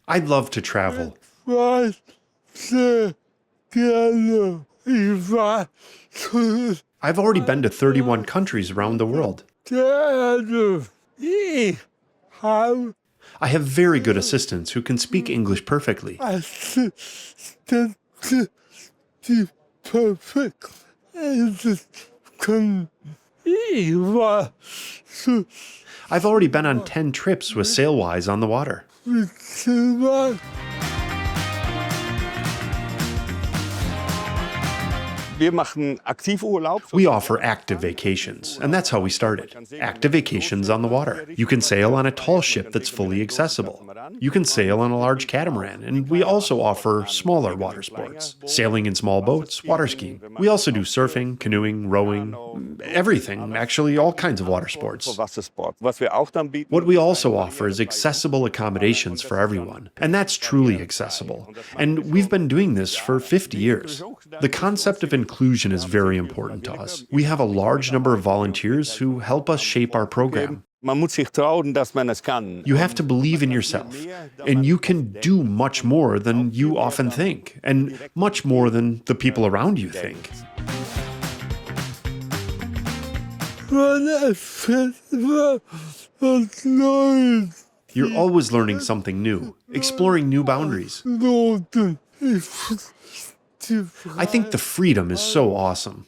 I'd love to travel. I've already been to 31 countries around the world. I have very good assistants who can speak English perfectly. I've already been on 10 trips with SailWise on the water. We offer active vacations, and that's how we started. Active vacations on the water. You can sail on a tall ship that's fully accessible. You can sail on a large catamaran, and we also offer smaller water sports. Sailing in small boats, water skiing. We also do surfing, canoeing, rowing, everything, actually all kinds of water sports. What we also offer is accessible accommodations for everyone, and that's truly accessible. And we've been doing this for 50 years. The concept of inclusion is very important to us. We have a large number of volunteers who help us shape our program. You have to believe in yourself, and you can do much more than you often think, and much more than the people around you think. You're always learning something new, exploring new boundaries. I think the freedom is so awesome.